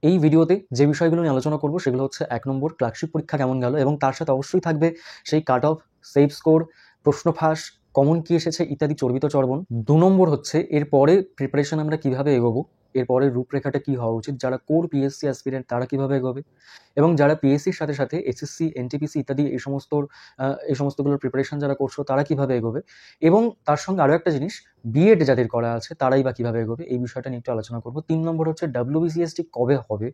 এই ভিডিওতে যে বিষয়গুলো নিয়ে আলোচনা করব সেগুলো হচ্ছে 1 নম্বর ক্লার্কশিপ পরীক্ষা কেমন গেল, এবং তার সাথে অবশ্যই থাকবে সেই কাট অফ, সেভ স্কোর, প্রশ্ন ফাঁস, কমন কি এসেছে ইত্যাদি চর্বিত চর্বণ। 2 নম্বর হচ্ছে এরপরে প্রিপারেশন আমরা কিভাবে এগোবো, এরপরে রূপরেখাটা কি হওয়া উচিত, যারা কোর পিএসসি অ্যাসপিরেন্ট তারা কিভাবে এগোবে, এবং যারা পিএসসির সাথে সাথে এসএসসি, এনটিপিসি ইত্যাদি এই সমস্তগুলোর প্রিপারেশন যারা করছো তারা কিভাবে এগোবে, এবং তার সঙ্গে আরও একটা জিনিস, বিএড যাদের করা আছে তারাই বা কিভাবে এগোবে, এই বিষয়টা নিয়ে একটু আলোচনা করবো। 3 নম্বর হচ্ছে ডাব্লিউবিসিএসটি কবে হবে।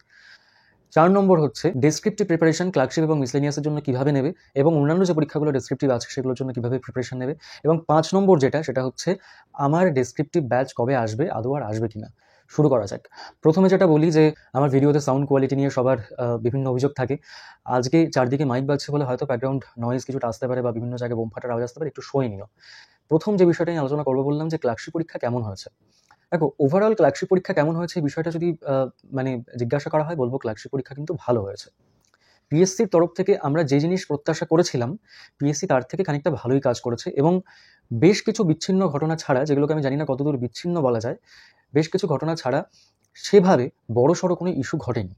4 নম্বর হচ্ছে ডেসক্রিপটিভ প্রিপারেশন ক্লার্কশিপ এবং মিসলেনিয়াসের জন্য কিভাবে নেবে, এবং অন্যান্য যে পরীক্ষাগুলো ডেসক্রিপটিভ আছে সেগুলোর জন্য কিভাবে প্রিপারেশন নেবে, এবং 5 নম্বর সেটা হচ্ছে আমার ডেসক্রিপটিভ ব্যাচ কবে আসবে, আদৌ আর আসবে কিনা। শুরু করা যাক। প্রথমে যেটা বলি যে আমার ভিডিওতে সাউন্ড কোয়ালিটি নিয়ে সবার বিভিন্ন অভিযোগ থাকে। আজকে চারদিকে মাইক বাজছে বলে হয়তো ব্যাকগ্রাউন্ড নয়েজ কিছুটা আসতে পারে বা বিভিন্ন জায়গায় বোম ফাটার আওয়াজ আসতে পারে, একটু সয়ে নিও। প্রথম যে বিষয়টা নিয়ে আলোচনা করবো বললাম যে ক্লার্কশিপ পরীক্ষা কেমন হয়েছে। দেখো, ওভারঅল ক্লার্কশিপ পরীক্ষা কেমন হয়েছে এই বিষয়টা যদি মানে জিজ্ঞাসা করা হয়, বলবো ক্লার্কশিপ পরীক্ষা কিন্তু ভালো হয়েছে। পিএসসির তরফ থেকে আমরা যে জিনিস প্রত্যাশা করেছিলাম, পিএসসি তার থেকে খানিকটা ভালোই কাজ করেছে, এবং বেশ কিছু বিচ্ছিন্ন ঘটনা ছাড়া, যেগুলোকে আমি জানি না কতদূর বিচ্ছিন্ন বলা যায়, বেশ কিছু ঘটনা ছাড়া সেভাবে বড়সড় কোনো ইস্যু ঘটেনি।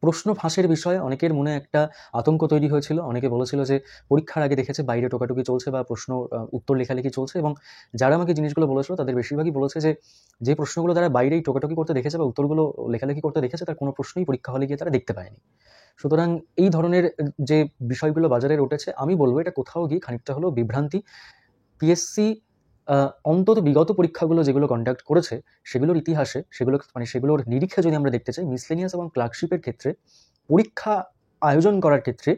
প্রশ্ন ফাঁসের বিষয়ে অনেকের মনে একটা আতঙ্ক তৈরি হয়েছিল। অনেকে বলেছিল যে পরীক্ষার আগে দেখেছে বাইরে টোকাটুকি চলছে বা প্রশ্ন উত্তর লেখালেখি চলছে, এবং যারা আমাকে জিনিসগুলো বলেছিল তাদের বেশিরভাগই বলেছে যে প্রশ্নগুলো তারা বাইরেই টোকাটুকি করতে দেখেছে বা উত্তরগুলো লেখালেখি করতে দেখেছে, তার কোনো প্রশ্নই পরীক্ষা হলে গিয়ে তারা দেখতে পায়নি। সুতরাং এই ধরনের যে বিষয়গুলো বাজারে উঠেছে, আমি বলবো এটা কোথাও গিয়ে খানিকটা হলেও বিভ্রান্তি। পিএসসি অন্তত বিগত পরীক্ষাগুলো যেগুলো কন্ডাক্ট করেছে সেগুলোর ইতিহাসে, সেগুলোর নিরীক্ষে যদি আমরা দেখতে চাই, মিসলেনিয়াস এবং ক্লার্কশিপের ক্ষেত্রে পরীক্ষা আয়োজন করার ক্ষেত্রে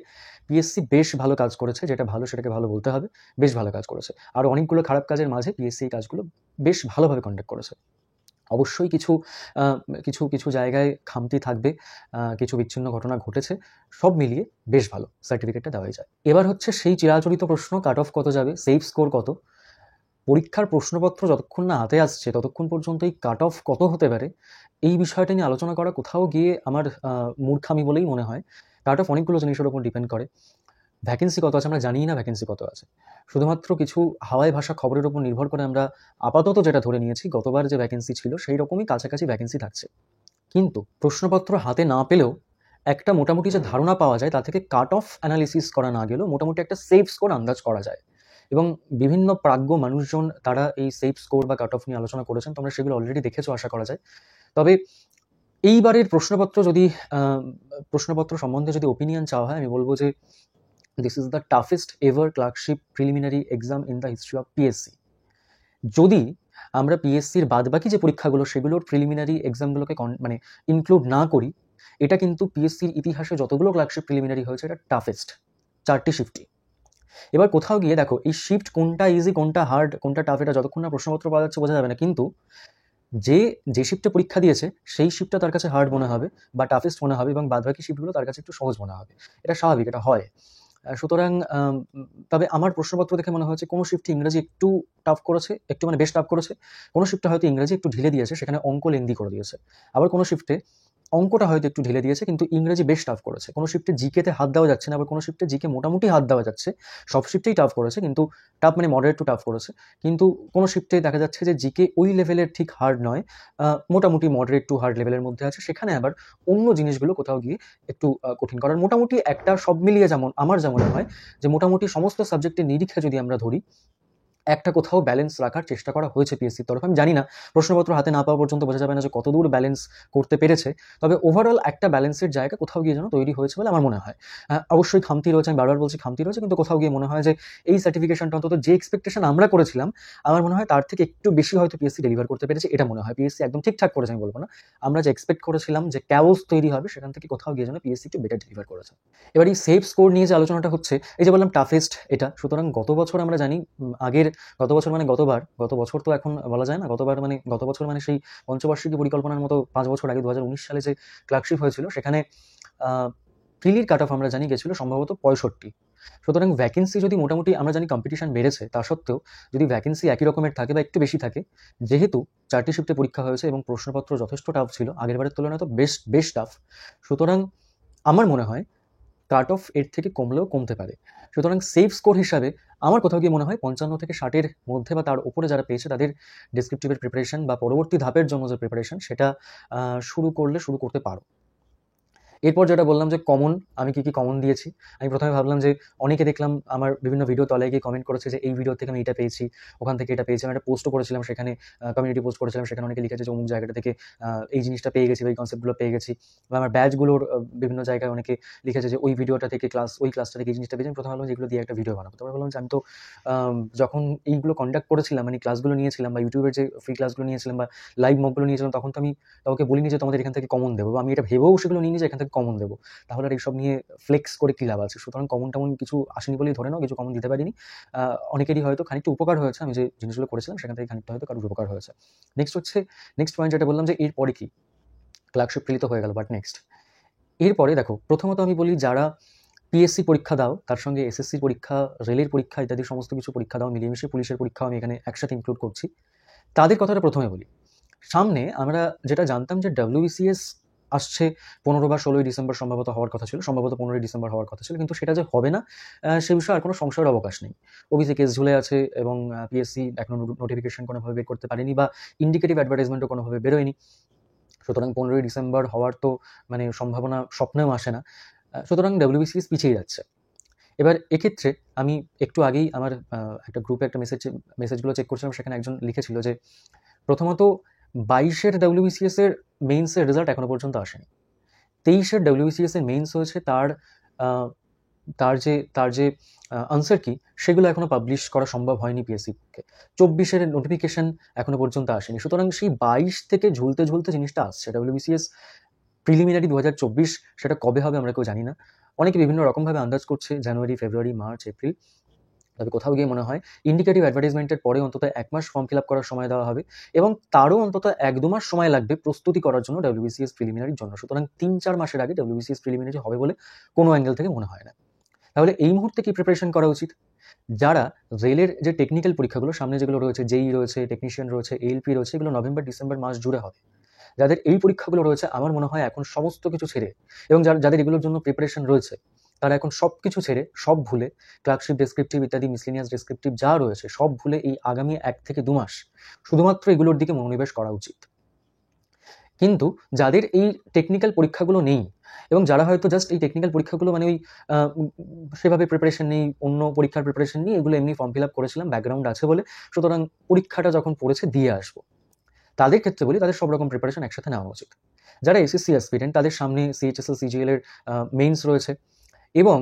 পিএসসি বেশ ভালো কাজ করেছে। যেটা ভালো সেটাকে ভালো বলতে হবে, বেশ ভালো কাজ করেছে। আর অনেকগুলো খারাপ কাজের মাঝে পিএসসি এই কাজগুলো বেশ ভালোভাবে কন্ডাক্ট করেছে। অবশ্যই কিছু জায়গায় খামতি থাকবে, কিছু বিচ্ছিন্ন ঘটনা ঘটেছে, সব মিলিয়ে বেশ ভালো, সার্টিফিকেটটা দেওয়াই যায়। এবার হচ্ছে সেই চিরাচরিত প্রশ্ন, কাট অফ কত যাবে, সেভ স্কোর কত। পরীক্ষার প্রশ্নপত্র যতক্ষণ না হাতে আসছে ততক্ষণ পর্যন্ত এই কাট অফ কত হতে পারে এই বিষয়টা নিয়ে আলোচনা করা কোথাও গিয়ে আমার মূর্খামি বলেই মনে হয়। কাট অফ অনেকগুলো জিনিসের উপর ডিপেন্ড করে। ভ্যাকেন্সি কত আছে আমরা জানি না, ভ্যাকেন্সি কত আছে শুধুমাত্র কিছু হাওয়ায় ভাষা খবরের উপর নির্ভর করে আমরা আপাতত যেটা ধরে নিয়েছি, গতবার যে ভ্যাকেন্সি ছিল সেই রকমই কাছাকাছি ভ্যাকেন্সি থাকছে। কিন্তু প্রশ্নপত্র হাতে না পেলেও একটা মোটামুটি যে ধারণা পাওয়া যায়, তা থেকে কাট অফ অ্যানালিসিস করা না গেলেও মোটামুটি একটা সেফ স্কোর আন্দাজ করা যায়। এবং বিভিন্ন প্রাজ্ঞ মানুষজন তারা এই সেফ স্কোর বা কাট অফ নিয়ে আলোচনা করেছেন, তোমরা সেগুলো অলরেডি দেখেছো আশা করা যায়। তবে এইবারের প্রশ্নপত্র সম্বন্ধে যদি ওপিনিয়ন চাওয়া হয়, আমি বলবো যে this is the toughest ever clerkship preliminary exam in the history of PSC. যদি আমরা পিএসসির বাদবাকি যে পরীক্ষাগুলো সেগুলোর প্রিলিমিনারি এক্সামগুলোকে ইনক্লুড না করি, এটা কিন্তু পিএসসির ইতিহাসে যতগুলো ক্লার্কশিপ প্রিলিমিনারি হয়েছে এটা টাফেস্ট, 4টি শিফটই। এবার কোথাও গিয়ে দেখো এই শিফট কোনটা ইজি, কোনটা হার্ড, কোনটা টাফ, এটা যতক্ষণ না প্রশ্নপত্র পাওয়া যাচ্ছে বোঝা যাবে না। কিন্তু যে শিফটে পরীক্ষা দিয়েছে সেই শিফটটা তার কাছে হার্ড মনে হবে বা টাফেস্ট মনে হবে, এবং বাদবাকি শিফটগুলো তার কাছে একটু সহজ মনে হবে। এটা স্বাভাবিক, এটা হয়। সুতরাং তবে আমার প্রশ্নপত্র দেখে মনে হয়েছে কোনো শিফটে ইংরেজি একটু টাফ করেছে, একটু বেশ টাফ করেছে। কোনো শিফটে হয়তো ইংরেজি একটু ঢিলে দিয়েছে, সেখানে অঙ্ক লেন্দি করে দিয়েছে। আবার কোনো শিফটে অঙ্কটা হয়তো একটু ঢিলে দিয়েছে কিন্তু ইংরেজি বেশ টাফ করেছে। কোনো শিফটে জিকেতে হাত দেওয়া যাচ্ছে না, আবার কোনো শিফটে জিকে মোটামুটি হাত দেওয়া যাচ্ছে। সব শিফটেই টাফ করেছে, কিন্তু টাফ মডারেট টু টাফ করেছে। কিন্তু কোনো শিফটে দেখা যাচ্ছে যে জিকে ওই লেভেলের ঠিক হার্ড নয়, মোটামুটি মডারেট টু হার্ড লেভেলের মধ্যে আছে। সেখানে আবার অন্য জিনিসগুলো কোথাও গিয়ে একটু কঠিন করার, মোটামুটি একটা সব মিলিয়ে যেমন আমার মনে হয় যে মোটামুটি সমস্ত সাবজেক্টের নিরীক্ষে যদি আমরা ধরি, একটা কোথাও ব্যালেন্স রাখার চেষ্টা করা হয়েছে পিএসসির তরফে। আমি জানি না, প্রশ্নপত্র হাতে না পাওয়া পর্যন্ত বোঝা যাবে না যে কতদূর ব্যালেন্স করতে পেরেছে। তবে ওভারঅল একটা ব্যালেন্সের জায়গা কোথাও গিয়ে যেন তৈরি হয়েছে বলে আমার মনে হয়। অবশ্যই খামতি রয়েছে, আমি বারবার বলছি খামতি রয়েছে, কিন্তু কোথাও গিয়ে মনে হয় যে এই সার্টিফিকেশনটা অন্তত যে এক্সপেকটেশন আমরা করেছিলাম, আমার মনে হয় তার থেকে একটু বেশি হয়তো পিএসসি ডেলিভার করতে পেরেছে। এটা মনে হয় পিএসসি একদম ঠিকঠাক করেছে আমি বলবো না। আমরা যে এক্সপেক্ট করেছিলাম যে ক্যাওস তৈরি হবে, সেখান থেকে কোথাও গিয়ে যেন পিএসসি একটু বেটার ডেলিভার করেছে। এবার এই সেফ স্কোর নিয়ে যে আলোচনাটা হচ্ছে, এই যে বললাম টাফেস্ট এটা, সুতরাং গত বছর আমরা জানি, গত বছর গত বছর তো এখন বলা যায় না, গত বছর সেই পঞ্চবার্ষিকী পরিকল্পনার মতো 5 বছর আগে 2019 সালে যে ক্লার্কশিপ হয়েছিল, সেখানে প্রিলির কাট অফ আমরা জানি গেছিল সম্ভবত 65। সুতরাং ভ্যাকেন্সি যদি মোটামুটি আমরা জানি কম্পিটিশন বেড়েছে, তা সত্ত্বেও যদি ভ্যাকেন্সি একই রকমের থাকে বা একটু বেশি থাকে, যেহেতু 4টি শিফটে পরীক্ষা হয়েছে এবং প্রশ্নপত্র যথেষ্ট টাফ ছিল, আগেরবারের তুলনায় তো বেশ টাফ, সুতরাং আমার মনে হয় কাট অফ এর থেকে কমলেও কমতে পারে। সুতরাং সেফ স্কোর হিসাবে আমার কোথাও গিয়ে মনে হয় 55 থেকে 60-এর মধ্যে বা তার উপরে যারা পেয়েছে তাদের ডেসক্রিপটিভের প্রিপারেশন বা পরবর্তী ধাপের জন্য যে প্রিপারেশন, সেটা শুরু করতে পারো। এরপর যেটা বললাম যে কমন, আমি কি কমন দিয়েছি। আমি প্রথমে ভাবলাম যে অনেকে দেখলাম আমার বিভিন্ন ভিডিও তলায় গিয়ে কমেন্ট করেছে যে এই ভিডিও থেকে আমি এটা পেয়েছি, ওখান থেকে এটা পেয়েছি। আমি একটা পোস্টও করেছিলাম, সেখানে কমিউনিটি পোস্ট করেছিলাম, সেখানে অনেকে লিখেছে যে অমুক জায়গাটা থেকে এই জিনিসটা পেয়ে গেছি বা এই কনসেপ্টগুলো পেয়ে গেছি। বা আমার ব্যাচগুলোর বিভিন্ন জায়গায় অনেকে লিখেছে যে ওই ভিডিওটা থেকে ওই ক্লাসটা থেকে এই জিনিসটা পেয়েছি। আমি প্রথমে ভাবলাম যে এগুলো দিয়ে একটা ভিডিও বানাবো। তারপর বললাম যে আমি তো যখন এইগুলো কন্ডাক্ট করেছিলাম, মানে ক্লাসগুলো নিয়েছিলাম বা ইউটিউবের যে ফ্রি ক্লাসগুলো নিয়েছিলাম বা লাইভ মকগুলো নিয়েছিলাম, তখন তো আমি কাউকে বলিনি যে তোমাদের এখান থেকে কমন দেবো, বা আমি এটা ভেবেও সেগুলো নিইনি যে এখান থেকে কমন দেবো। তাহলে আর এইসব নিয়ে ফ্লেক্স করে কী লাভ আছে? সুতরাং কমন টমন কিছু আসেনি বলেই ধরে নাও, কিছু কমন দিতে পারিনি। অনেকেরই হয়তো খানিকটা উপকার হয়েছে, আমি যে জিনিসগুলো করেছিলাম সেখান থেকে খানিকটা হয়তো কারোর উপকার হয়েছে। নেক্সট পয়েন্ট যেটা বললাম যে এরপরে কি, ক্লার্কশিপ প্রেরিত হয়ে গেল, বাট নেক্সট এরপরে দেখো, প্রথমত আমি বলি যারা পিএসসি পরীক্ষা দাও, তার সঙ্গে এসএসসি পরীক্ষা, রেলের পরীক্ষা ইত্যাদি সমস্ত কিছু পরীক্ষা দাও, মিলিয়ে পুলিশের পরীক্ষাও আমি এখানে একসাথে ইনক্লুড করছি, তাদের কথাটা প্রথমে বলি। সামনে আমরা যেটা জানতাম যে WBCS আসছে 15 বা 16 ডিসেম্বর সম্ভবত হওয়ার কথা ছিল, সম্ভবত 15 ডিসেম্বর হওয়ার কথা ছিল, কিন্তু সেটা যে হবে না সে বিষয়ে আর কোনো সংশয়ের অবকাশ নেই। ওবিসি কেস ঝুলে আছে এবং পিএসসি এখনো নোটিফিকেশন কোনোভাবে বের করতে পারেনি বা ইন্ডিকেটিভ অ্যাডভার্টাইজমেন্টও কোনোভাবে বেরোয়নি। সুতরাং 15 ডিসেম্বর হওয়ার তো মানে সম্ভাবনা স্বপ্নেও আসে না। সুতরাং WBCS পিছিয়ে যাচ্ছে। এবার এক্ষেত্রে আমি একটু আগেই আমার একটা গ্রুপে একটা মেসেজগুলো চেক করছিলাম, সেখানে একজন লিখেছিল যে প্রথমত 22-এর WBCS এর মেইনসের রেজাল্ট এখনো পর্যন্ত আসেনি। 23-এর WBCS এর মেইনস হয়েছে, তার যে আনসার কি সেগুলো এখনো পাবলিশ করা সম্ভব হয়নি পিএসসিকে। 24-এর নোটিফিকেশন এখনো পর্যন্ত আসেনি। সুতরাং সেই 22 থেকে ঝুলতে জিনিসটা আসছে। WBCS প্রিলিমিনারি 2024 সেটা কবে হবে আমরা কেউ জানি না। অনেকে বিভিন্ন রকমভাবে আন্দাজ করছে, জানুয়ারি, ফেব্রুয়ারি, মার্চ, এপ্রিল। তবে কোথাও গিয়ে মনে হয় ইন্ডিকেটিভ অ্যাডভার্টাইজমেন্টের পরে অন্তত 1 মাস ফর্ম ফিল আপ করার সময় দেওয়া হবে এবং তারও অন্তত 1-2 মাস সময় লাগবে প্রস্তুতি করার জন্য WBCS প্রিলিমিনারির জন্য। সুতরাং 3-4 মাসের আগে WBCS প্রিলিমিনারি হবে বলে কোনো অ্যাঙ্গেল থেকে মনে হয় না। তাহলে এই মুহূর্তে কি প্রিপারেশন করা উচিত? যারা রেলের যে টেকনিক্যাল পরীক্ষাগুলো সামনে যেগুলো রয়েছে, জেই রয়েছে, টেকনিশিয়ান রয়েছে, এএলপি রয়েছে, এগুলো নভেম্বর ডিসেম্বর মাস জুড়ে হবে। যাদের এই পরীক্ষাগুলো রয়েছে, আমার মনে হয় এখন সমস্ত কিছু ছেড়ে, এবং যাদের এগুলোর জন্য প্রিপারেশন রয়েছে, তারা এখন সব কিছু ছেড়ে, সব ভুলে, ক্লার্কশিপ ডেসক্রিপটিভ ইত্যাদি মিসলিনিয়াস ডেসক্রিপটিভ যা রয়েছে সব ভুলে এই আগামী 1 থেকে 2 মাস শুধুমাত্র এগুলোর দিকে মনোনিবেশ করা উচিত। কিন্তু যাদের এই টেকনিক্যাল পরীক্ষাগুলো নেই এবং যারা হয়তো জাস্ট এই টেকনিক্যাল পরীক্ষাগুলো মানে ওই সেভাবে প্রিপারেশন নেই, অন্য পরীক্ষার প্রিপারেশন নিয়ে এগুলো এমনি ফর্ম ফিল আপ করেছিলাম ব্যাকগ্রাউন্ড আছে বলে, সুতরাং পরীক্ষাটা যখন পড়েছে দিয়ে আসবো, তাদের ক্ষেত্রে বলি তাদের সব রকম প্রিপারেশন একসাথে নেওয়া উচিত। যারা এসএসসি অ্যাসপিরেন্ট, তাদের সামনে সিএইচএসএল, সিজিএল এর মেইনস রয়েছে এবং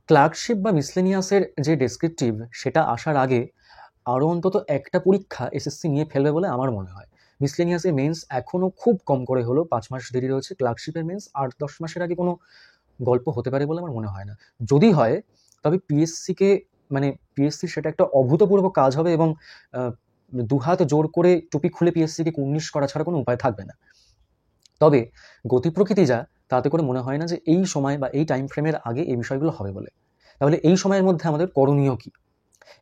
ক্লার্কশিপ বা মিসলেনিয়াসের যে ডেসক্রিপটিভ সেটা আসার আগে আরও অন্তত একটা পরীক্ষা এসএসসি নিয়ে ফেলবে বলে আমার মনে হয়। মিসলেনিয়াসের মেন্স এখনও খুব কম করে হলো 5 মাস দেরি রয়েছে, ক্লার্কশিপের মেন্স 8-10 মাসের আগে কোনো গল্প হতে পারে বলে আমার মনে হয় না। যদি হয় তবে পিএসসির সেটা একটা অভূতপূর্ব কাজ হবে এবং দুহাত জোর করে টুপি খুলে পিএসসিকে 19 করা ছাড়া কোনো উপায় থাকবে না। তবে গতি প্রকৃতি যা, তাতে করে মনে হয় না যে এই সময় বা এই টাইম ফ্রেমের আগে এই বিষয়গুলো হবে বলে। তাহলে এই সময়ের মধ্যে আমাদের করণীয় কী?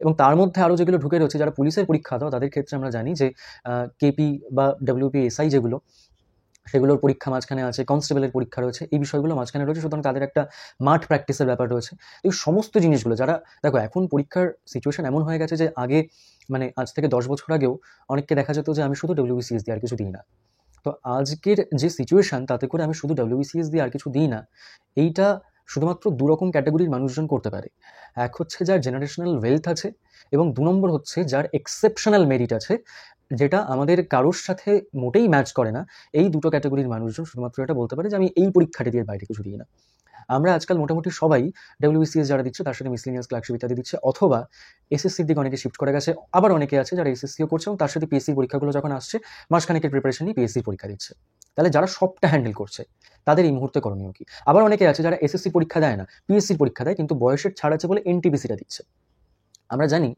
এবং তার মধ্যে আরও যেগুলো ঢুকে রয়েছে, যারা পুলিশের পরীক্ষা দাও তাদের ক্ষেত্রে আমরা জানি যে কেপি বা WP SI যেগুলো, সেগুলোর পরীক্ষা মাঝখানে আছে, কনস্টেবলের পরীক্ষা রয়েছে, এই বিষয়গুলো মাঝখানে রয়েছে। সুতরাং তাদের একটা মাঠ প্র্যাকটিসের ব্যাপার রয়েছে। এই সমস্ত জিনিসগুলো যারা, দেখো এখন পরীক্ষার সিচুয়েশন এমন হয়ে গেছে যে আগে মানে আজ থেকে 10 বছর আগেও অনেককে দেখা যেত যে আমি শুধু WBCS দিই আর কিছু দিই না। তো আজকের যে সিচুয়েশন, তাতে করে আমি শুধু WBCS দিই আর কিছু দিই না, এইটা শুধুমাত্র 2 রকম ক্যাটাগরির মানুষজন করতে পারে। এক হচ্ছে যার জেনারেশনাল ওয়েলথ আছে এবং 2 নম্বর হচ্ছে যার এক্সেপশনাল মেরিট আছে, যেটা আমাদের কারোর সাথে মোটেই ম্যাচ করে না। এই দুটো ক্যাটাগরির মানুষজন শুধুমাত্র এটা বলতে পারে যে আমি এই পরীক্ষাটি দিয়ে বাইরে কিছু দিই না। আমরা আজকাল মোটামুটি সবাই WBCS যারা দিচ্ছে তার সাথে মিসলিনিয়াস, ক্লার্কশিপ ইত্যাদি দিচ্ছে, অথবা এসএসসির দিকে অনেকে শিফট করে গেছে। আবার অনেকে আছে যারা এসএসসিও করছে এবং তার সাথে পিএসসির পরীক্ষাগুলো যখন আসছে মাসখানেকের প্রিপারেশন নিয়ে পিএসসির পরীক্ষা দিচ্ছে। তাহলে যারা সবটা হ্যান্ডেল করছে তাদের এই মুহূর্তে করণীয় কি? আবার অনেকে আছে যারা এসএসসি পরীক্ষা দেয় না, পিএসসির পরীক্ষা দেয়, কিন্তু বয়সের ছাড় আছে বলে এনটিপিসিটা দিচ্ছে। আমরা জানি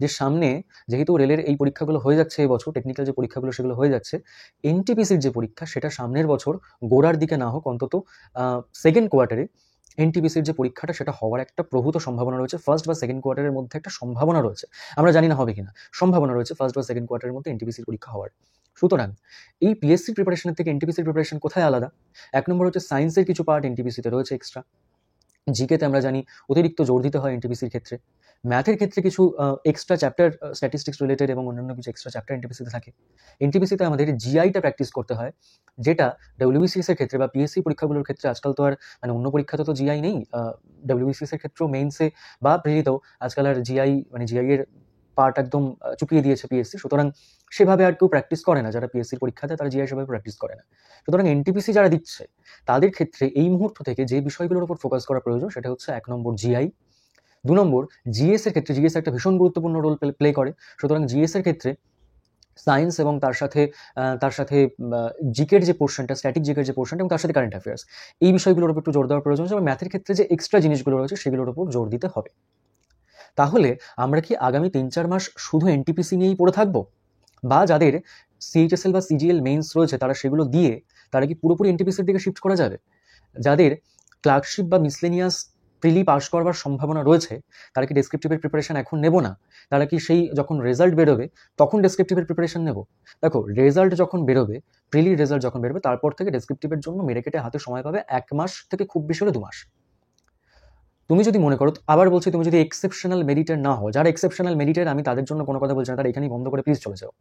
যে সামনে যেহেতু রেলের এই পরীক্ষাগুলো হয়ে যাচ্ছে এবছর, টেকনিক্যাল যে পরীক্ষাগুলো সেগুলো হয়ে যাচ্ছে, এনটিপিসির যে পরীক্ষা সেটা সামনের বছর গোড়ার দিকে না হোক অন্তত সেকেন্ড কোয়ার্টারে এনটিপিসির যে পরীক্ষাটা সেটা হওয়ার একটা প্রভূত সম্ভাবনা রয়েছে। ফার্স্ট বা সেকেন্ড কোয়ার্টারের মধ্যে একটা সম্ভাবনা রয়েছে, আমরা জানি না হবে কিনা, সম্ভাবনা রয়েছে ফার্স্ট বা সেকেন্ড কোয়ার্টারের মধ্যে এনটিপিসির পরীক্ষা হওয়ার। সুতরাং এই পিএসসির প্রিপারেশনের থেকে এনটিপিসির প্রিপারেশন কোথায় আলাদা? এক নম্বর হচ্ছে সায়েন্সের কিছু পার্ট এনটিপিসিতে রয়েছে এক্সট্রা। জিকেতে আমরা জানি অতিরিক্ত জোর দিতে হয় এনটিপিসির ক্ষেত্রে। ম্যাথের ক্ষেত্রে কিছু এক্সট্রা চ্যাপ্টার স্ট্যাটিস্টিক্স রিলেটেড এবং অন্যান্য কিছু এক্সট্রা চ্যাপ্টার এনটিপিসিতে থাকে। এনটিপিসিতে আমাদের জিআইটা প্র্যাকটিস করতে হয়, যেটা ডাব্লিউবিসিএস এর ক্ষেত্রে বা পিএসসি পরীক্ষাগুলোর ক্ষেত্রে আজকাল তো আর মানে অন্য পরীক্ষাতে তো জিআই নেই, ডাব্লিউবিসিএস এর ক্ষেত্রেও মেইনসে বা প্রিলিতেও আজকাল আর জিআই মানে জিআই এর পার্ট একদম চুকিয়ে দিয়েছে পিএসসি। সুতরাং সেভাবে আর কেউ প্র্যাকটিস করে না, যারা পিএসসির পরীক্ষাতে তারা জিআই সেভাবে প্র্যাকটিস করে না। সুতরাং এনটিপিসি যারা দিচ্ছে তাদের ক্ষেত্রে এই মুহূর্ত থেকে যে বিষয়গুলোর উপর ফোকাস করা প্রয়োজন সেটা হচ্ছে 1 নম্বর জিআই, 2 নম্বর জিএস এর ক্ষেত্রে জিএস একটা ভীষণ গুরুত্বপূর্ণ রোল প্লে করে। সুতরাং জিএস এর ক্ষেত্রে সায়েন্স এবং তার সাথে জিকের যে পোর্শনটা, স্ট্যাটিক জিকের যে পোর্শনটা এবং তার সাথে কারেন্ট অ্যাফেয়ার্স, এই বিষয়গুলোর উপর একটু জোর দেওয়ার প্রয়োজন আছে। এবং ম্যাথের ক্ষেত্রে যে এক্সট্রা জিনিসগুলো রয়েছে সেগুলোর উপর জোর দিতে হবে। তাহলে আমরা কি আগামী 3-4 মাস শুধু এনটিপিসি নিয়েই পড়ে থাকবো, বা যাদের সিএইচএসএল বা সিজিএল মেইনস রয়েছে তারা সেগুলো দিয়ে তারা কি পুরোপুরি এনটিপিসির দিকে শিফট করা যাবে? যাদের ক্লার্কশিপ বা মিসলেনিয়াস প্রিলি পাস করবার সম্ভাবনা রয়েছে তারা কি ডেসক্রিপটিভের প্রিপারেশন এখন নেব না? তারা কি সেই যখন রেজাল্ট বেরোবে তখন ডেসক্রিপটিভের প্রিপারেশন নেব? দেখো, রেজাল্ট যখন বেরোবে, প্রিলির রেজাল্ট যখন বেরোবে, তারপর থেকে ডেসক্রিপটিভের জন্য মেরে কেটে হাতে সময় পাবে 1 মাস থেকে খুব বেশি হলে 2 মাস। তুমি যদি মনে করো, আবার বলছি, তুমি যদি এক্সেপশনাল মেরিটের না হও, যারা এক্সেপশনাল মেরিটের আমি তাদের জন্য কোনো কথা বলছি না, তারা এখানেই বন্ধ করে প্লিজ চলে যাও।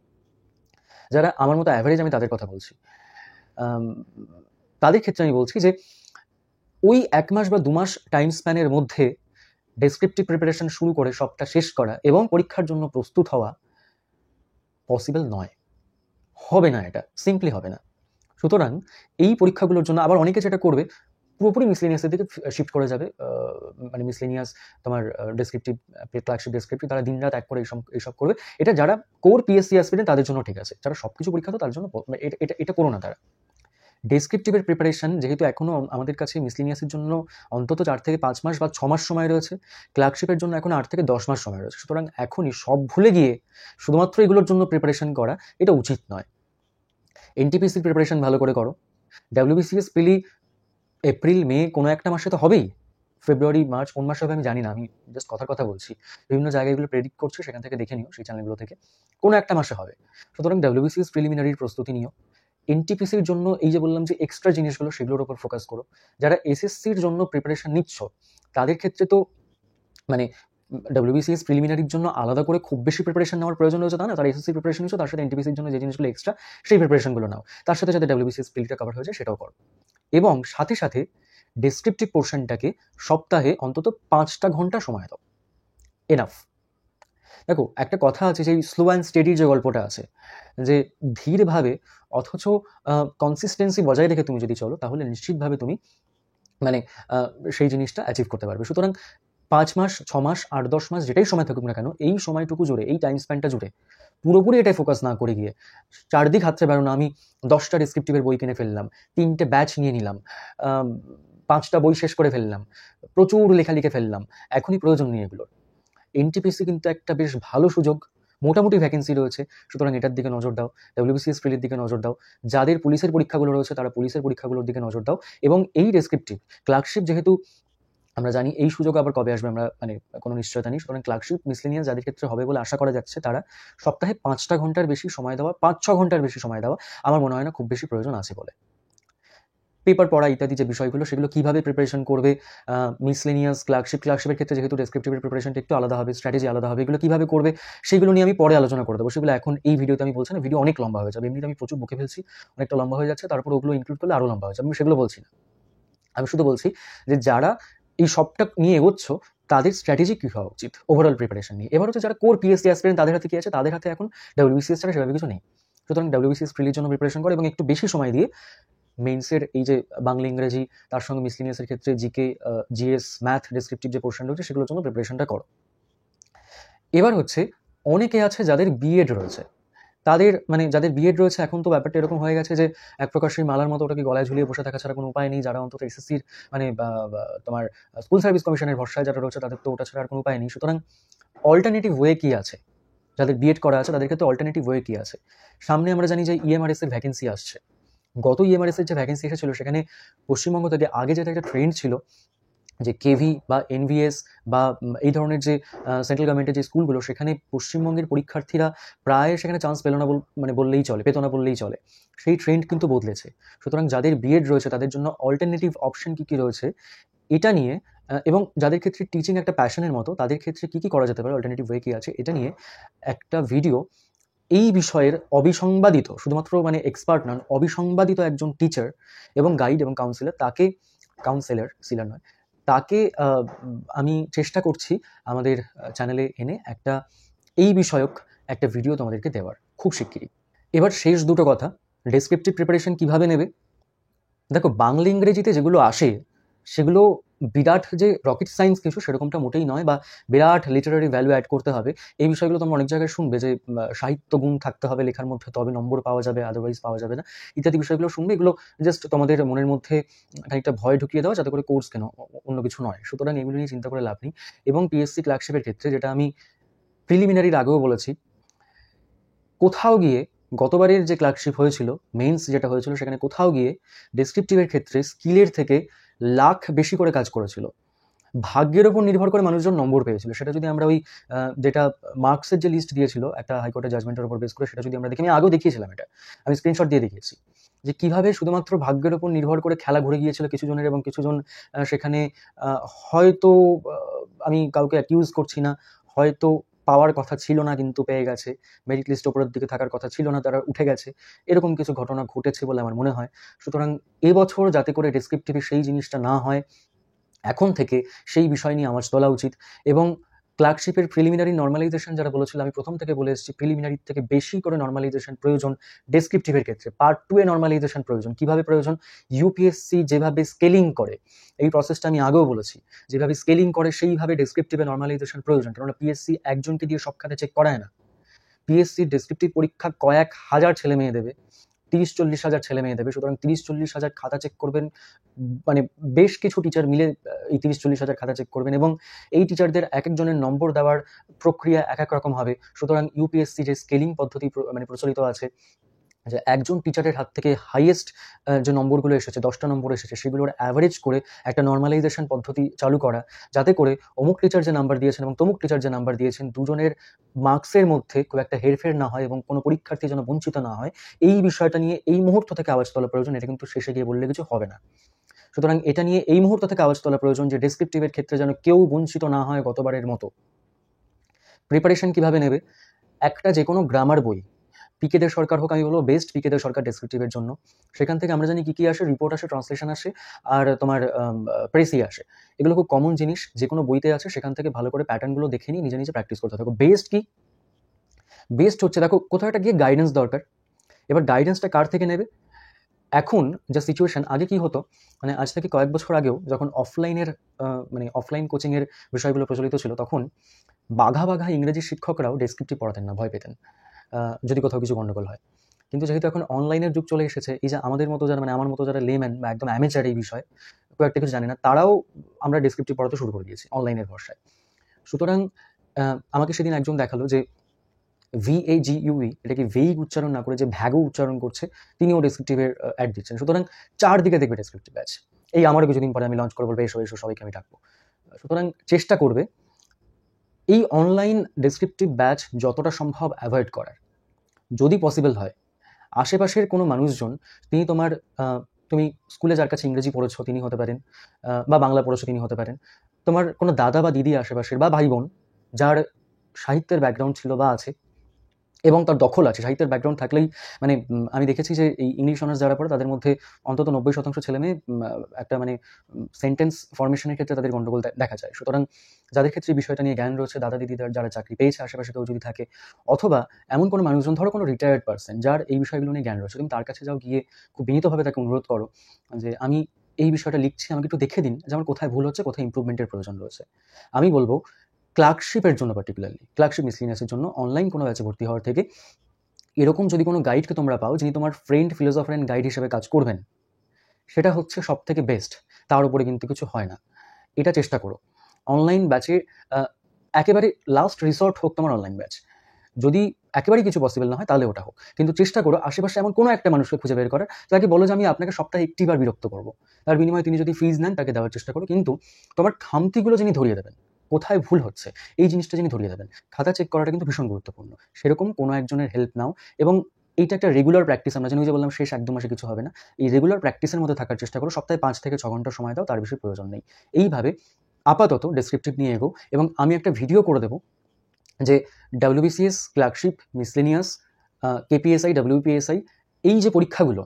যারা আমার মতো অ্যাভারেজ আমি তাদের কথা বলছি। তাদের ক্ষেত্রে আমি বলছি যে ওই 1 মাস বা 2 মাস টাইম স্প্যানের মধ্যে ডেসক্রিপটিভ প্রিপারেশন শুরু করে সবটা শেষ করা এবং পরীক্ষার জন্য প্রস্তুত হওয়া পসিবল নয়, হবে না, এটা সিম্পলি হবে না। সুতরাং এই পরীক্ষাগুলোর জন্য আবার অনেকে যেটা করবে, পুরোপুরি মিসলেনিয়াসের দিকে শিফট করে যাবে। মানে মিসলেনিয়াস, তোমার ডেসক্রিপটিভ, ক্লার্কশিপ, ডেসক্রিপটিভ, তারা দিনরাত এক করে এইসব করবে। এটা যারা কোর পিএসসি অ্যাসপিরেন্ট তাদের জন্য ঠিক আছে, যারা সবকিছু পরীক্ষা তো তার জন্য এটা করো না। তারা ডেসক্রিপটিভের প্রিপারেশন, যেহেতু এখনও আমাদের কাছে মিসলেনিয়াসের জন্য অন্তত 4 থেকে 5 মাস বা 6 মাস সময় রয়েছে, ক্লার্কশিপের জন্য এখন 8 থেকে 10 মাস সময় রয়েছে। সুতরাং এখনই সব ভুলে গিয়ে শুধুমাত্র এগুলোর জন্য প্রিপারেশন করা এটা উচিত নয়। এনটিপিসির প্রিপারেশন ভালো করে করো। ডাব্লিউবিসিএস প্রিলি এপ্রিল মে কোনো একটা মাসে তো হবেই, ফেব্রুয়ারি মার্চ কোন মাসে হবে আমি জানি না, আমি জাস্ট কথার কথা বলছি। বিভিন্ন জায়গায় এগুলো প্রেডিক্ট করছে, সেখান থেকে দেখে নিও, সেই চ্যানেলগুলো থেকে। কোনো একটা মাসে হবে। সুতরাং ডাব্লিউবিসিএস প্রিলিমিনারির প্রস্তুতি নিও। এনটিপিসির জন্য এই যে বললাম যে এক্সট্রা জিনিসগুলো, সেগুলোর উপর ফোকাস করো। যারা এসএসসির জন্য প্রিপারেশন নিচ্ছ তাদের ক্ষেত্রে তো মানে ডাব্লিউবিসিএস প্রিলিমিনারির জন্য আলাদা করে খুব বেশি প্রিপারেশন নেওয়ার প্রয়োজন রয়েছে তা না। তারা এসএসসি প্রিপারেশন নিচ্ছ, তার সাথে এনটিপিসির জন্য যে জিনিসগুলো এক্সট্রা, সেই প্রিপারেশনগুলো নাও। তার সাথে যাতে ডাব্লিউবিসিএস প্রিলিটা কভার হয়ে যায় সেটাও করো। এবং সাথে সাথে ডেসক্রিপটিভ পোর্শনটাকে সপ্তাহে অন্তত 5টা ঘন্টা সময় দাও, এনাফ। দেখো, একটা কথা আছে, যে স্লো অ্যান্ড স্টেডির যে গল্পটা আছে, যে ধীরভাবে অথচ কনসিস্টেন্সি বজায় রেখে তুমি যদি চলো, তাহলে নিশ্চিতভাবে তুমি মানে সেই জিনিসটা অ্যাচিভ করতে পারবে। সুতরাং 5 মাস, 6 মাস, 8-10 মাস যেটাই সময় থাকুক না কেন, এই সময়টুকু জুড়ে, এই টাইম স্প্যানটা জুড়ে পুরোপুরি এটাই ফোকাস না করে গিয়ে চারদিক হাতছে বেরো না, আমি 10টা ডেসক্রিপটিভের বই কিনে ফেললাম, 3টে ব্যাচ নিয়ে নিলাম, 5টা বই শেষ করে ফেললাম, প্রচুর লেখা লিখে ফেললাম, এখনই প্রয়োজন নেই এগুলোর। এনটিপিসি কিন্তু একটা বেশ ভালো সুযোগ, মোটামুটি ভ্যাকেন্সি রয়েছে, সুতরাং এটার দিকে নজর দাও। ডাব্লিউবিসিএস প্রিলির দিকে নজর দাও। যাদের পুলিশের পরীক্ষাগুলো রয়েছে তারা পুলিশের পরীক্ষাগুলোর দিকে নজর দাও। এবং এই ডেসক্রিপটিভ ক্লার্কশিপ, যেহেতু আমরা জানি এই সুযোগ আবার কবে আসবে আমরা মানে কোনো নিশ্চয়তা নেই, সুতরাং ক্লার্কশিপ মিসলেনিয়াস যাদের ক্ষেত্রে হবে বলে আশা করা যাচ্ছে, তারা সপ্তাহে 5টা ঘন্টার বেশি সময় দেওয়া, 5-6 ঘন্টার বেশি সময় দেওয়া আমার মনে হয় না খুব বেশি প্রয়োজন আছে বলে। পেপার পড়া ইত্যাদি যে বিষয়গুলো, সেগুলো কিভাবে প্রিপারেশন করবে, মিসলেনিয়াস, ক্লার্কশিপের ক্ষেত্রে যেহেতু ডেসক্রিপটিভের প্রিপারেশনটা একটু আলাদা হবে, স্ট্র্যাটেজি আলাদা হবে, এগুলো কিভাবে করবে সেগুলো নিয়ে আমি পরে আলোচনা করে দেবো। সেগুলো এখন এই ভিডিওতে আমি বলছি না, ভিডিও অনেক লম্বা হয়ে যাবে, এমনিতে আমি প্রচুর বকে ফেলছি, অনেকটা লম্বা হয়ে যাচ্ছে, তারপর ওগুলো ইনক্লুড করলে আরও লম্বা হয়ে যাবে, আমি সেগুলো বলছি না। আমি শুধু বলছি যে যারা এই সবটা নিয়ে এগোচ্ছ তাদের স্ট্র্যাটেজি কী হওয়া উচিত ওভারঅল প্রিপারেশন নিয়ে। এবার হচ্ছে যারা কোর পিএসসি অ্যাসপিরেন্ট তাদের হাতে কি আছে, তাদের হাতে এখন ডাব্লিউবিসিএস ছাড়া সেভাবে কিছু নেই। সুতরাং ডাব্লিউবিসিএস প্রিলির জন্য প্রিপারেশন করো এবং একটু বেশি সময় দিয়ে মেইনসের এই যে বাংলা, ইংরেজি, তার সঙ্গে মিসলেনিয়াসের ক্ষেত্রে জিকে, জিএস, ম্যাথ, ডেসক্রিপটিভ যে পোর্শন রয়েছে সেগুলোর জন্য প্রিপারেশনটা করো। এবার হচ্ছে অনেকে আছে যাদের বিএড রয়েছে, তাদের মানে যাদের বিএড রয়েছে, এখন তো ব্যাপারটা এরকম হয়ে গেছে যে এক প্রকার সেই মালার মতো ওটাকে গলায় ঝুলিয়ে বসে থাকা ছাড়া কোনো উপায় নেই। যারা অন্তত এসএসসির মানে তোমার স্কুল সার্ভিস কমিশনের ভরসায় যারা রয়েছে তাদের তো ওটা ছাড়া আর কোনো উপায় নেই। সুতরাং অল্টারনেটিভ ওয়ে কী আছে, যাদের বিএড করা আছে তাদের ক্ষেত্রে অল্টারনেটিভ ওয়ে কী আছে? সামনে আমরা জানি যে ইএমআরএস এর ভ্যাকেন্সি আসছে। গত ইএমআরএস এর যে ভ্যাকেন্সি এসেছিল সেখানে পশ্চিমবঙ্গ থেকে আগে যেটা একটা ট্রেন্ড ছিল যে কেভি বা এনভিএস বা এই ধরনের যে সেন্ট্রাল গভর্নমেন্টের যে স্কুলগুলো, সেখানে পশ্চিমবঙ্গের পরীক্ষার্থীরা প্রায় সেখানে চান্স পেল না মানে বললেই চলে, পেত না বললেই চলে। সেই ট্রেন্ড কিন্তু বদলেছে। সুতরাং যাদের বিএড রয়েছে তাদের জন্য অল্টারনেটিভ অপশন কী কী রয়েছে এটা নিয়ে এবং যাদের ক্ষেত্রে টিচিং একটা প্যাশনের মতো, তাদের ক্ষেত্রে কী কী করা যেতে পারে, অল্টারনেটিভ ওয়ে কী আছে, এটা নিয়ে একটা ভিডিও এই বিষয়ের অবিসংবাদিত, শুধুমাত্র মানে এক্সপার্ট নন, অবিসংবাদিত একজন টিচার এবং গাইড এবং কাউন্সিলর, সিলার নয়, তাকে আমি চেষ্টা করছি আমাদের চ্যানেলে এনে একটা এই বিষয়ক একটা ভিডিও তোমাদেরকে দেওয়ার খুব শিগগিরই। এবার শেষ দুটো কথা, ডেসক্রিপটিভ প্রিপারেশন কিভাবে নেবে। দেখো, বাংলা ইংরেজিতে যেগুলো আসে সেগুলো বিরাট যে রকেট সায়েন্স কিছু সেরকমটা মোটেই নয়, বা বিরাট লিটারারি ভ্যালু অ্যাড করতে হবে, এই বিষয়গুলো তোমরা অনেক জায়গায় শুনবে যে সাহিত্য গুণ থাকতে হবে লেখার মধ্যে, তবে নম্বর পাওয়া যাবে, আদারওয়াইজ পাওয়া যাবে না, ইত্যাদি বিষয়গুলো শুনবে। এগুলো জাস্ট তোমাদের মনের মধ্যে খানিকটা ভয় ঢুকিয়ে দেওয়া, যাতে করে কোর্স কেন, অন্য কিছু নয়। সুতরাং এগুলো নিয়ে চিন্তা করে লাভ নেই। এবং পিএসসি ক্লার্কশিপের ক্ষেত্রে, যেটা আমি প্রিলিমিনারির আগেও বলেছি, কোথাও গিয়ে গতবারের যে ক্লার্কশিপ হয়েছিল, মেইনস যেটা হয়েছিল, সেখানে কোথাও গিয়ে ডেসক্রিপটিভের ক্ষেত্রে স্কিলের থেকে লাখ বেশি করে কাজ করেছিল, ভাগ্যের ওপর নির্ভর করে মানুষজন নম্বর পেয়েছিল। সেটা যদি আমরা ওই যেটা মার্কসের যে লিস্ট দিয়েছিল একটা হাইকোর্টের জাজমেন্টের উপর বেস করে, সেটা যদি আমরা দেখি, আমি আগেও দেখিয়েছিলাম, এটা আমি স্ক্রিনশট দিয়ে দেখিয়েছি, যে কিভাবে শুধুমাত্র ভাগ্যের ওপর নির্ভর করে খেলা ঘুরে গিয়েছিল কিছু জনের, এবং কিছু জন সেখানে হয়তো, আমি কাউকে অ্যাকিউজ করছি না, হয়তো পাওয়ার কথা ছিল না কিন্তু পেয়ে গেছে, মেরিট লিস্ট ওপরের দিকে থাকার কথা ছিল না, তারা উঠে গেছে, এরকম কিছু ঘটনা ঘটেছে বলে আমার মনে হয়। সুতরাং এবছর যাতে করে ডেসক্রিপটিভে সেই জিনিসটা না হয়, এখন থেকে সেই বিষয় নিয়ে আওয়াজ তোলা উচিত। এবং ক্লার্কশিপের প্রিলিমিনারি নর্মালাইজেশন যারা বলেছিল, আমি প্রথম থেকে বলে এসেছি, প্রিলিমিনারির থেকে বেশি করে নর্মালাইজেশন প্রয়োজন ডেসক্রিপটিভের ক্ষেত্রে। পার্ট 2 এ নর্মালাইজেশন প্রয়োজন। কিভাবে প্রয়োজন? ইউপিএসসি যেভাবে স্কেলিং করে, এই প্রসেসটা আমি আগেও বলেছি, যেভাবে স্কেলিং করে সেইভাবে ডেসক্রিপটিভে নর্মালাইজেশন প্রয়োজন। কেননা পিএসসি একজনকে দিয়ে সব খাতে চেক করায় না। পিএসসি ডেসক্রিপটিভ পরীক্ষা কয়েক হাজার ছেলে মেয়ে দেবে, 30-40 হাজার ছেলে মেয়ে দেবে। সুতরাং 30-40 হাজার খাতা চেক করবেন, মানে বেশ কিছু টিচার মিলে এই 30-40 হাজার খাতা চেক করবেন, এবং এই টিচারদের এক একজনের নম্বর দেওয়ার প্রক্রিয়া এক এক রকম হবে। সুতরাং ইউপিএসসি যে স্কেলিং পদ্ধতি মানে প্রচলিত আছে, যে একজন টিচারের হাত থেকে হাইয়েস্ট যে নম্বরগুলো এসেছে, 10টা নম্বর এসেছে, সেগুলোর অ্যাভারেজ করে একটা নর্মালাইজেশন পদ্ধতি চালু করা, যাতে করে অমুক টিচার যে নাম্বার দিয়েছেন এবং তমুক টিচার যে নাম্বার দিয়েছেন, দুজনের মার্কসের মধ্যে খুব একটা হেরফের না হয় এবং কোনো পরীক্ষার্থী যেন বঞ্চিত না হয়, এই বিষয়টা নিয়ে এই মুহূর্ত থেকে আওয়াজ তোলা প্রয়োজন। এটা কিন্তু শেষে গিয়ে বললে কিছু হবে না। সুতরাং এটা নিয়ে এই মুহূর্ত থেকে আওয়াজ তোলা প্রয়োজন, যে ডেসক্রিপটিভের ক্ষেত্রে যেন কেউ বঞ্চিত না হয় গতবারের মতো। প্রিপারেশন কিভাবে নেবে? একটা যে কোনো গ্রামার বই, পিকে দে সরকার হোক, আমি বলবো বেস্ট পিকে দে সরকার ডেসক্রিপটিভের জন্য। সেখান থেকে আমরা জানি কি আসে, রিপোর্ট আসে, ট্রান্সলেশন আসে, আর তোমার প্রেসি আসে। এগুলো খুব কমন জিনিস, যে কোনো বইতে আছে। সেখান থেকে ভালো করে প্যাটার্নগুলো দেখে নিয়ে নিজে নিজে প্র্যাকটিস করতে থাকো। বেস্ট কি? বেস্ট হচ্ছে, দেখো কোথাও একটা গিয়ে গাইডেন্স দরকার। এবার গাইডেন্সটা কার থেকে নেবে? এখন যা সিচুয়েশন, আগে কি হতো, মানে আজ থেকে কয়েক বছর আগেও যখন অফলাইনের মানে অফলাইন কোচিংয়ের বিষয়গুলো প্রচলিত ছিল, তখন বাঘা বাঘা ইংরেজি শিক্ষকরাও ডেসক্রিপটিভ পড়াতেন না, ভয় পেতেন যদি কোথাও কিছু গন্ডগোল হয়। কিন্তু যেহেতু এখন অনলাইনের যুগ চলে এসেছে, এই যে আমাদের মতো যারা, মানে আমার মতো যারা লেম্যান বা একদম অ্যামেচার এই বিষয়ে খুব একটা কিছু জানে না, তারাও আমরা ডেসক্রিপটিভ পড়াতে শুরু করে দিয়েছি অনলাইনের ভরসায়। সুতরাং আমাকে সেদিন একজন দেখালো যে VAGUE, এটাকে ভেইগ উচ্চারণ না করে যে ভ্যাগো উচ্চারণ করছে, তিনিও ডেসক্রিপটিভের অ্যাড দিচ্ছেন। সুতরাং চারদিকে দেখবে ডেসক্রিপটিভ ব্যাচ। এই আমারও কিছুদিন পরে আমি লঞ্চ করে বলবো, এসো এসো সবাইকে আমি ডাকবো। সুতরাং চেষ্টা করবে এই অনলাইন ডেসক্রিপটিভ ব্যাচ যতটা সম্ভব অ্যাভয়েড করার। যদি পসিবল হয়, আশেপাশের কোনো মানুষজন, তিনি তোমার তুমি স্কুলে যার কাছে ইংরেজি পড়েছো তিনি হতে পারেন, বা বাংলা পড়েছো তিনি হতে পারেন, তোমার কোনো দাদা বা দিদি আশেপাশের, বা ভাই বোন যার সাহিত্যের ব্যাকগ্রাউন্ড ছিল বা আছে, এবং তার দখল আছে। সাহিত্যের ব্যাকগ্রাউন্ড থাকলেই, মানে আমি দেখেছি যে এই ইংলিশ অনার্স যারা পড়ে তাদের মধ্যে অন্তত 90% ছেলেমেয়ে একটা মানে সেন্টেন্স ফরমেশনের ক্ষেত্রে তাদের গন্ডগোল দেখা যায়। সুতরাং যাদের ক্ষেত্রে এই বিষয়টা নিয়ে জ্ঞান রয়েছে, দাদা দিদি যারা চাকরি পেয়েছে আশেপাশে কেউ যদি থাকে, অথবা এমন কোনো মানুষজন, ধরো কোনো রিটায়ার্ড পার্সন যার এই বিষয়গুলো নিয়ে জ্ঞান রয়েছে, তুমি তার কাছে যাও, গিয়ে খুব বিনীতভাবে তাকে অনুরোধ করো যে আমি এই বিষয়টা লিখছি, আমাকে একটু দেখে দিন যে আমার কোথায় ভুল হচ্ছে, কোথায় ইমপ্রুভমেন্টের প্রয়োজন রয়েছে। আমি বলবো ক্লার্কশিপের জন্য, পার্টিকুলারলি ক্লার্কশিপ মিসলিনিয়াসের জন্য অনলাইন কোনো ব্যাচে ভর্তি হওয়ার থেকে, এরকম যদি কোনো গাইডকে তোমরা পাও যিনি তোমার ফ্রেন্ড, ফিলোসফার অ্যান্ড গাইড হিসেবে কাজ করবেন, সেটা হচ্ছে সব থেকে বেস্ট। তার উপরে কিন্তু কিছু হয় না, এটা চেষ্টা করো। অনলাইন ব্যাচে একেবারে লাস্ট রিসর্ট হোক তোমার অনলাইন ব্যাচ। যদি একেবারেই কিছু পসিবল না হয় তাহলে ওটা হোক, কিন্তু চেষ্টা করো আশেপাশে এমন কোনো একটা মানুষকে খুঁজে বের করার, তাকে বলো যে আমি আপনাকে সপ্তাহে একটিবার বিরক্ত করবো, তার বিনিময়ে তিনি যদি ফিজ নেন তাকে দেওয়ার চেষ্টা করো। কিন্তু তোমার খামতিগুলো যিনি ধরিয়ে দেবেন, কোথায় ভুল হচ্ছে এই জিনিসটা যিনি ধরিয়ে দেবেন, খাতা চেক করাটা কিন্তু ভীষণ গুরুত্বপূর্ণ। সেরকম কোনো একজনের হেল্প নাও, এবং এইটা একটা রেগুলার প্র্যাকটিস। আমরা যেন, যে বললাম শেষ 1-2 মাসে কিছু হবে না, এই রেগুলার প্র্যাকটিসের মধ্যে থাকার চেষ্টা করো। সপ্তাহে 5 থেকে 6 ঘন্টা সময় দাও, তার বেশি প্রয়োজন নেই। এইভাবে আপাতত ডেসক্রিপটিভ নিয়ে এগো, এবং আমি একটা ভিডিও করে দেবো যে WBCS, clerkship, miscellaneous, KPSI, WPSI, এই যে পরীক্ষাগুলো,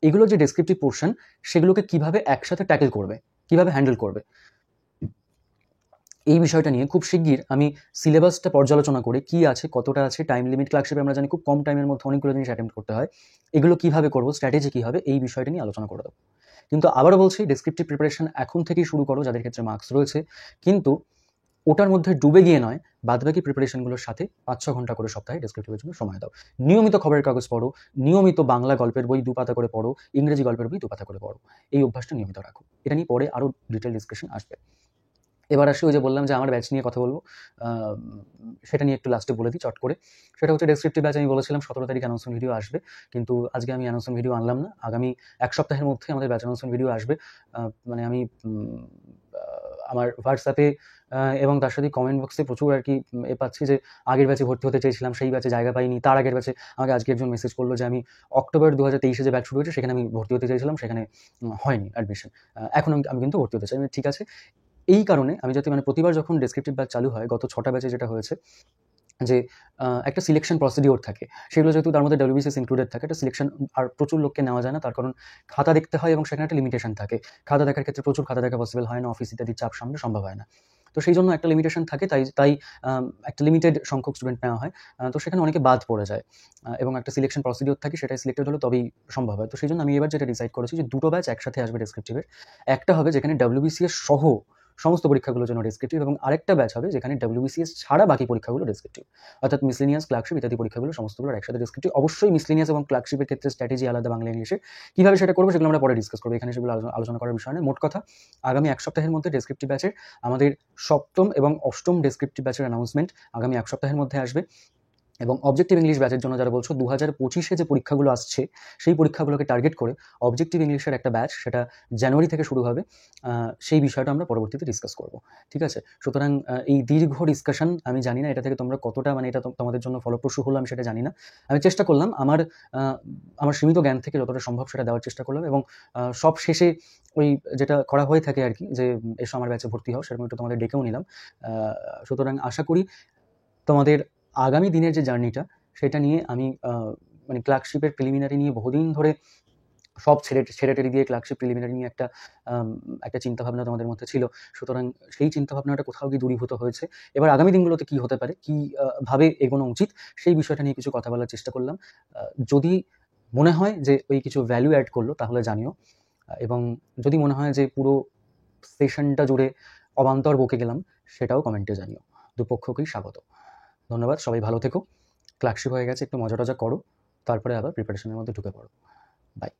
এগুলোর যে ডেসক্রিপটিভ পোর্শন, সেগুলোকে কিভাবে একসাথে ট্যাকেল করবে, কিভাবে হ্যান্ডেল করবে, এই বিষয়টা নিয়ে খুব শিগগির আমি সিলেবাসটা পর্যালোচনা করে কি আছে, কতটা আছে, টাইম লিমিট, ক্লার্কশিপে আমরা জানি খুব কম টাইমের মধ্যে অনেকগুলো জিনিস অ্যাটেম্প্ট করতে হয়, এগুলো কিভাবে করবো, স্ট্র্যাটেজি কী হবে, এই বিষয়টা নিয়ে আলোচনা করে দেবো। কিন্তু আবারও বলছি, ডেসক্রিপটিভ প্রিপারেশন এখন থেকেই শুরু করো যাদের ক্ষেত্রে মার্কস রয়েছে, কিন্তু ওটার মধ্যে ডুবে গিয়ে নয়, বাদবাকি প্রিপারেশনগুলোর সাথে 5-6 ঘন্টা করে সপ্তাহে ডেসক্রিপটিভের জন্য সময় দাও। নিয়মিত খবরের কাগজ পড়ো, নিয়মিত বাংলা গল্পের বই 2 পাতা করে পড়ো, ইংরেজি গল্পের বই 2 পাতা করে পড়ো, এই অভ্যাসটা নিয়মিত রাখো। এটা নিয়ে পরে আরও ডিটেল ডিসকাশন আসবে। এবার আসি ওই যে বললাম যে আমার ব্যাচ নিয়ে কথা বলবো, সেটা নিয়ে একটু লাস্টে বলে দিই চট করে। সেটা হচ্ছে ডেসক্রিপটিভ ব্যাচ আমি বলেছিলাম 17 তারিখ অ্যানাউন্সমেন্ট ভিডিও আসবে, কিন্তু আজকে আমি অ্যানাউন্সমেন্ট ভিডিও আনলাম না। আগামী 1 সপ্তাহের মধ্যে আমাদের ব্যাচ অ্যানাউন্সমেন্ট ভিডিও আসবে। মানে আমি আমার হোয়াটসঅ্যাপে এবং তার সাথে কমেন্ট বক্সে প্রচুর আর কি পাচ্ছি যে আগের ব্যাচে ভর্তি হতে চেয়েছিলাম, সেই ব্যাচে জায়গা পাইনি। তার আগের ব্যাচে আমাকে আজকে একজন মেসেজ করলো যে আমি অক্টোবর 2023-এ যে ব্যাচ শুরু হয়েছে সেখানে আমি ভর্তি হতে চেয়েছিলাম, সেখানে হয়নি অ্যাডমিশন। এখন আমি কিন্তু ভর্তি হতে চাই। ঠিক আছে, এই কারণে আমি যাতে মানে প্রতিবার যখন ডেসক্রিপটিভ ব্যাচ চালু হয়, গত 6টা ব্যাচে যেটা হয়েছে যে একটা সিলেকশন প্রসিডিওর থাকে, সেগুলো যেহেতু তার মধ্যে WBCS ইনক্লুডেড থাকে, একটা সিলেকশন আর প্রচুর লোককে নেওয়া যায় না, তার কারণ খাতা দেখতে হয় এবং সেখানে একটা লিমিটেশন থাকে। খাতা দেখার ক্ষেত্রে প্রচুর খাতা দেখা পসিবল হয় না, অফিস ইত্যাদি চাপ সামনে সম্ভব হয় না। তো সেই জন্য একটা লিমিটেশন থাকে, তাই একটা লিমিটেড সংখ্যক স্টুডেন্ট নেওয়া হয়। তো সেখানে অনেকে বাদ পড়ে যায় এবং একটা সিলেকশন প্রসিডিওর থাকে, সেটাই সিলেক্টেড হলে তবেই সম্ভব হয়। তো সেই জন্য আমি এবার যেটা ডিসাইড করেছি যে 2টো ব্যাচ একসাথে আসবে ডেসক্রিপটিভের। একটা হবে যেখানে WBCS সহ সমস্ত পরীক্ষাগুলোর জন্য ডেসক্রিপটিভ, এবং আরেকটা ব্যাচ হবে যেখানে WBCS ছাড়া বাকি পরীক্ষাগুলো ডেসক্রিপটিভ, অর্থাৎ মিসলেনিয়াস, ক্লার্কশিপ ইত্যাদি পরীক্ষাগুলো সমস্তগুলো একসাথে ডেসক্রিপটিভ। অবশ্যই মিসলেনিয়াস এবং ক্লার্কশিপের ক্ষেত্রে স্ট্র্যাটেজি আলাদা, বাংলা ইংলিশে কীভাবে সেটা করবো সেগুলো আমরা পরে ডিসকাস করবো, এখানে সেগুলো আলোচনা করার বিষয় নয়। মোট কথা, আগামী 1 সপ্তাহের মধ্যে ডেসক্রিপটিভ ব্যাচের আমাদের 7ম এবং 8ম ডেসক্রিপটিভ ব্যাচের অ্যানাউন্সমেন্ট আগামী 1 সপ্তাহের মধ্যে আসবে। এবং অবজেক্টিভ ইংলিশ ব্যাচের জন্য যারা বলছো 2025-এ যে পরীক্ষাগুলো আসছে সেই পরীক্ষাগুলোকে টার্গেট করে অবজেক্টিভ ইংলিশের একটা ব্যাচ, সেটা জানুয়ারি থেকে শুরু হবে। সেই বিষয়টা আমরা পরবর্তীতে ডিসকাস করব, ঠিক আছে? সুতরাং এই দীর্ঘ ডিসকাশন, আমি জানি না এটা থেকে তোমরা কতটা মানে এটা তোমাদের জন্য ফলপ্রসূ হলো, আমি সেটা জানি না। আমি চেষ্টা করলাম আমার সীমিত জ্ঞান থেকে যতটা সম্ভব সেটা দেওয়ার চেষ্টা করলাম, এবং সব শেষে ওই যেটা করা হয়ে থাকে আর কি, যে এসো আমার ব্যাচে ভর্তি হও, সেরকম একটু তোমাদের ডেকেও নিলাম। সুতরাং আশা করি তোমাদের আগামী দিনের যে জার্নিটা, সেটা নিয়ে আমি মানে ক্লার্কশিপের প্রিলিমিনারি নিয়ে বহুদিন ধরে সব ছেড়ে দিয়ে ক্লার্কশিপ প্রিলিমিনারি নিয়ে একটা চিন্তাভাবনা তোমাদের মধ্যে ছিল। সুতরাং সেই চিন্তাভাবনাটা কোথাও গিয়ে দূরীভূত হয়েছে। এবার আগামী দিনগুলোতে কী হতে পারে, কী ভাবে এগোনো উচিত, সেই বিষয়টা নিয়ে কিছু কথা বলার চেষ্টা করলাম। যদি মনে হয় যে ওই কিছু ভ্যালু অ্যাড করলো তাহলে জানিও, এবং যদি মনে হয় যে পুরো সেশনটা জুড়ে অবান্তর বকে গেলাম, সেটাও কমেন্টে জানিও। দুপক্ষকেই স্বাগত। ধন্যবাদ, সবাই ভালো থেকো। ক্লার্কশিপ হয়ে গেছে, একটু মজা টজা করো, তারপরে আবার প্রিপারেশনের মধ্যে ঢুকে পড়ো। বাই।